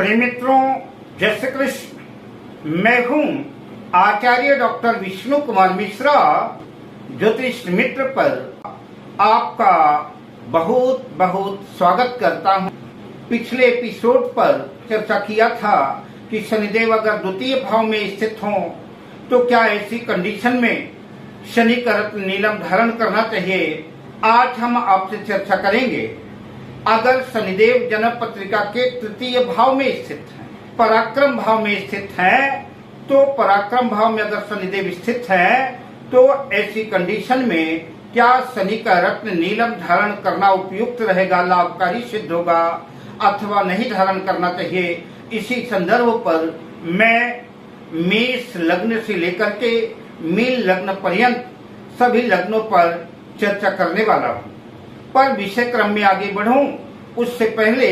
प्रिय मित्रों, जय श्री कृष्ण। मैं हूँ आचार्य डॉक्टर विष्णु कुमार मिश्रा, ज्योतिष मित्र पर आपका बहुत बहुत स्वागत करता हूँ। पिछले एपिसोड पर चर्चा किया था कि शनिदेव अगर द्वितीय भाव में स्थित हों तो क्या ऐसी कंडीशन में शनि का रत्न नीलम धारण करना चाहिए। आज हम आपसे चर्चा करेंगे। अगर शनिदेव जन्म पत्रिका के तृतीय भाव में स्थित है, पराक्रम भाव में स्थित है, तो पराक्रम भाव में अगर शनिदेव स्थित है तो ऐसी कंडीशन में क्या शनि का रत्न नीलम धारण करना उपयुक्त रहेगा, लाभकारी सिद्ध होगा अथवा नहीं धारण करना चाहिए। इसी संदर्भ पर मैं मेष लग्न से लेकर के मीन लग्न पर्यंत सभी लग्नों पर चर्चा करने वाला हूँ। पर विषय क्रम में आगे बढ़ूं उससे पहले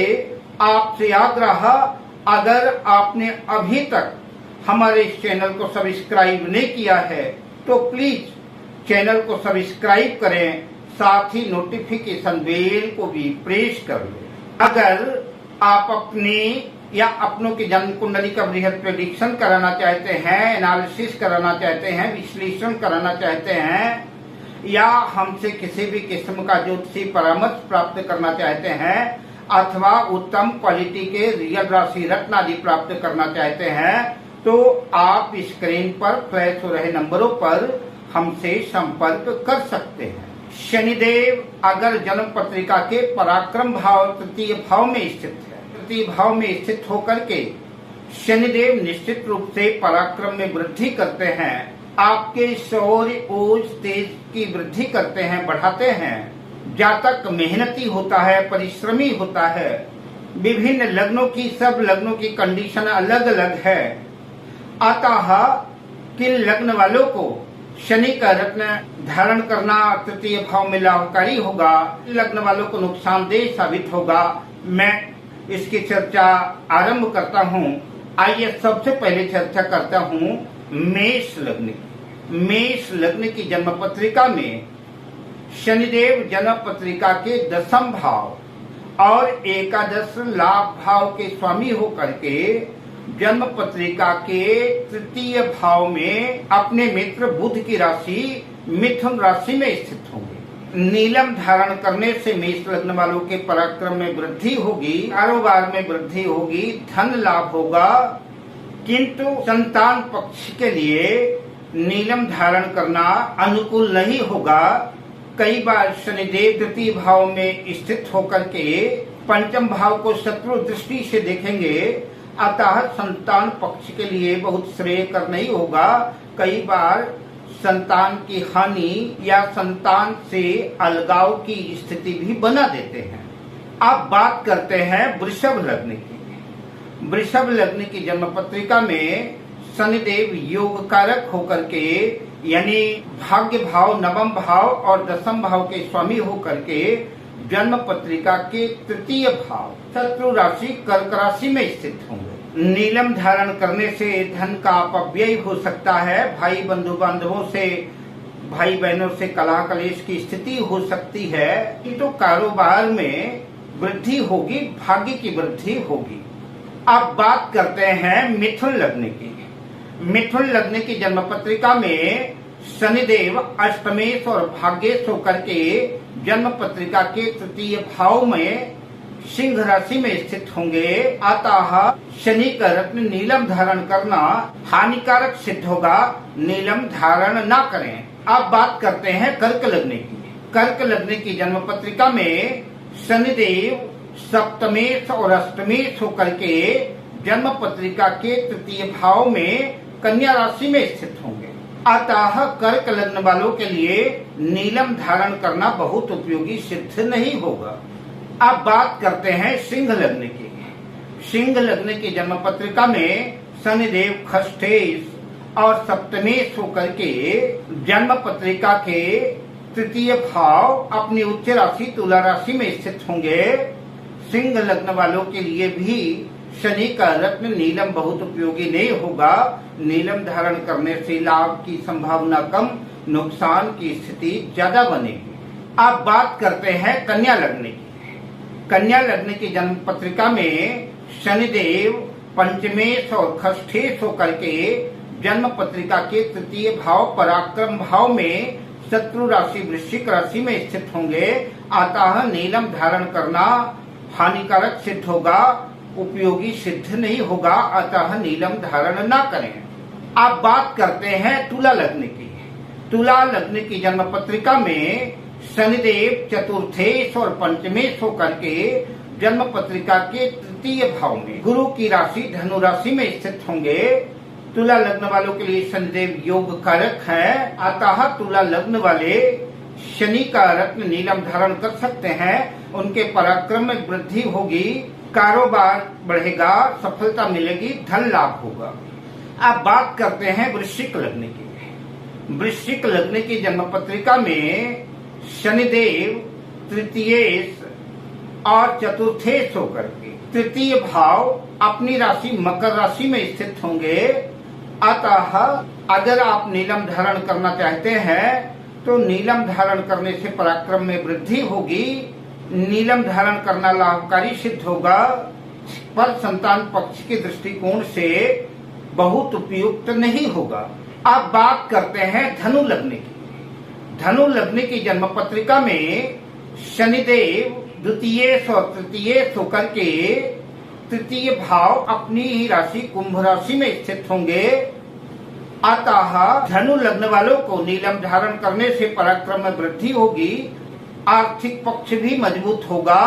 आपसे आग्रह, अगर आपने अभी तक हमारे इस चैनल को सब्सक्राइब नहीं किया है तो प्लीज चैनल को सब्सक्राइब करें, साथ ही नोटिफिकेशन बेल को भी प्रेस कर लें। अगर आप अपनी या अपनों की जन्म कुंडली का बृहद प्रेडिक्शन कराना चाहते हैं, एनालिसिस कराना चाहते हैं, विश्लेषण कराना चाहते हैं, या हमसे किसी भी किस्म का ज्योतिषी परामर्श प्राप्त करना चाहते हैं अथवा उत्तम क्वालिटी के रियल राशि रत्न आदि प्राप्त करना चाहते हैं तो आप स्क्रीन पर फ्लैश हो रहे नंबरों पर हमसे संपर्क कर सकते हैं। शनिदेव अगर जन्म पत्रिका के पराक्रम भाव तृतीय भाव में स्थित है, तृतीय भाव में स्थित होकर के शनिदेव निश्चित रूप से पराक्रम में वृद्धि करते हैं, आपके शौर्य ओज तेज की वृद्धि करते हैं, बढ़ाते हैं। जातक मेहनती होता है, परिश्रमी होता है। विभिन्न लग्नों की, सब लग्नों की कंडीशन अलग अलग है। अतः किन लग्न वालों को शनि का रत्न धारण करना तृतीय भाव में लाभकारी होगा, लग्न वालों को नुकसानदेह साबित होगा, मैं इसकी चर्चा आरंभ करता हूँ। आइए सबसे पहले चर्चा करता हूँ मेष लग्न की। मेष लग्न की जन्म पत्रिका में शनिदेव जन्म पत्रिका के दशम भाव और एकादश लाभ भाव के स्वामी होकर के जन्म पत्रिका के तृतीय भाव में अपने मित्र बुध की राशि मिथुन राशि में स्थित होंगे। नीलम धारण करने से मेष लग्न वालों के पराक्रम में वृद्धि होगी, कारोबार में वृद्धि होगी, धन लाभ होगा। किंतु संतान पक्ष के लिए नीलम धारण करना अनुकूल नहीं होगा। कई बार शनिदेव तृतीय भाव में स्थित होकर के पंचम भाव को शत्रु दृष्टि से देखेंगे, अतः संतान पक्ष के लिए बहुत श्रेयकर नहीं होगा। कई बार संतान की हानि या संतान से अलगाव की स्थिति भी बना देते हैं। अब बात करते हैं वृषभ लग्न की। वृषभ लग्न की जन्म पत्रिका में शनिदेव योग कारक होकर के यानी भाग्य भाव, नवम भाव और दशम भाव के स्वामी होकर के जन्म पत्रिका के तृतीय भाव शत्रु राशि कर्क राशि में स्थित होंगे। नीलम धारण करने से धन का अपव्यय हो सकता है, भाई बंधु बांधवों से, भाई बहनों से कलह कलेश की स्थिति हो सकती है, किंतु कारोबार में वृद्धि होगी, भाग्य की वृद्धि होगी। अब बात करते हैं मिथुन लग्न की। मिथुन लग्न की जन्म पत्रिका में शनिदेव अष्टमेश और भाग्येश होकर के जन्म पत्रिका के तृतीय भाव में सिंह राशि में स्थित होंगे। अतः शनि का रत्न नीलम धारण करना हानिकारक सिद्ध होगा, नीलम धारण ना करें। अब बात करते हैं कर्क लग्न की। कर्क लग्न की जन्म पत्रिका में शनिदेव सप्तमेश और अष्टमेश होकर के जन्म पत्रिका के तृतीय भाव में कन्या राशि में स्थित होंगे। अतः कर्क लग्न वालों के लिए नीलम धारण करना बहुत उपयोगी सिद्ध नहीं होगा। अब बात करते हैं सिंह लग्न की। सिंह लग्न की जन्म पत्रिका में शनिदेव खष्टेश और सप्तमेश होकर के जन्म पत्रिका के तृतीय भाव अपनी उच्च राशि तुला राशि में स्थित होंगे। सिंह लग्न वालों के लिए भी शनि का रत्न नीलम बहुत उपयोगी नहीं होगा। नीलम धारण करने से लाभ की संभावना कम, नुकसान की स्थिति ज्यादा बनेगी। अब बात करते हैं कन्या लग्न की। कन्या लग्न की जन्म पत्रिका में शनिदेव पंचमेश और षष्ठेश होकर के जन्म पत्रिका के तृतीय भाव पराक्रम भाव में शत्रु राशि वृश्चिक राशि में स्थित होंगे। अतः नीलम धारण करना हानिकारक सिद्ध होगा, उपयोगी सिद्ध नहीं होगा, अतः नीलम धारण ना करें। आप बात करते हैं तुला लग्न की। तुला लग्न की जन्म पत्रिका में शनिदेव चतुर्थेश और पंचमेश होकर के जन्म पत्रिका के तृतीय भाव में गुरु की राशि धनु राशि में स्थित होंगे। तुला लग्न वालों के लिए शनिदेव योग कारक है, अतः तुला लग्न वाले शनि का रत्न नीलम धारण कर सकते हैं। उनके पराक्रम में वृद्धि होगी, कारोबार बढ़ेगा, सफलता मिलेगी, धन लाभ होगा। अब बात करते हैं वृश्चिक लग्न की। वृश्चिक लग्न की जन्म पत्रिका में शनिदेव तृतीयेश और चतुर्थेश होकर के तृतीय भाव अपनी राशि मकर राशि में स्थित होंगे। अतः अगर आप नीलम धारण करना चाहते हैं तो नीलम धारण करने से पराक्रम में वृद्धि होगी, नीलम धारण करना लाभकारी सिद्ध होगा, पर संतान पक्ष के दृष्टिकोण से बहुत उपयुक्त नहीं होगा। अब बात करते हैं धनु लग्न की। धनु लग्न की जन्म पत्रिका में शनिदेव द्वितीयेश और तृतीयेश होकर के तृतीय भाव अपनी ही राशि कुंभ राशि में स्थित होंगे। अतः धनु लग्न वालों को नीलम धारण करने से पराक्रम में वृद्धि होगी, आर्थिक पक्ष भी मजबूत होगा,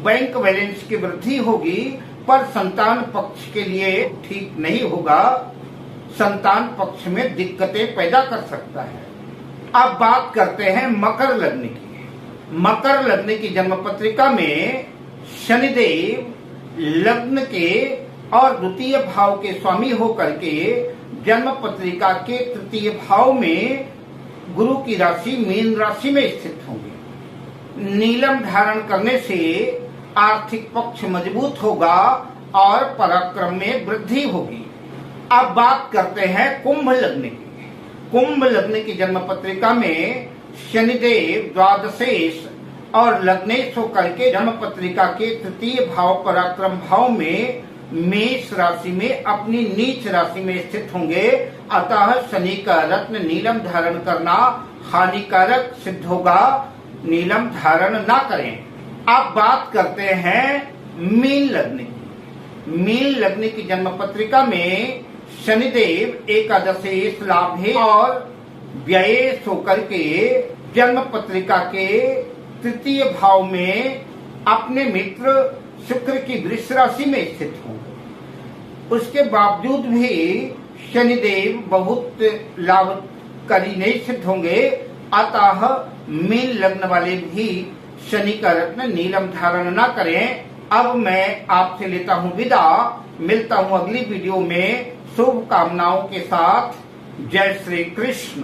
बैंक बैलेंस की वृद्धि होगी, पर संतान पक्ष के लिए ठीक नहीं होगा, संतान पक्ष में दिक्कतें पैदा कर सकता है। अब बात करते हैं मकर लग्न की। मकर लग्न की जन्म पत्रिका में शनिदेव लग्न के और द्वितीय भाव के स्वामी होकर के जन्म पत्रिका के तृतीय भाव में गुरु की राशि मीन राशि में स्थित होंगे। नीलम धारण करने से आर्थिक पक्ष मजबूत होगा और पराक्रम में वृद्धि होगी। अब बात करते हैं कुंभ लग्न की। कुंभ लग्न की जन्म पत्रिका में शनिदेव द्वादशेश और लग्नेश होकर के जन्म पत्रिका के तृतीय भाव पराक्रम भाव में मेष राशि में अपनी नीच राशि में स्थित होंगे। अतः शनि का रत्न नीलम धारण करना हानिकारक सिद्ध होगा, नीलम धारण ना करें। अब बात करते हैं मीन लग्न की। मीन लग्न की जन्म पत्रिका में शनिदेव एकादशेश लाभेश और व्ययेश होकर के जन्म पत्रिका के तृतीय भाव में अपने मित्र शुक्र की वृष राशि में स्थित होंगे। उसके बावजूद भी शनिदेव बहुत लाभकारी नहीं सिद्ध होंगे। अतः मीन लग्न वाले भी शनि का रत्न नीलम धारण न करें। अब मैं आपसे लेता हूँ विदा, मिलता हूँ अगली वीडियो में शुभ कामनाओं के साथ। जय श्री कृष्ण।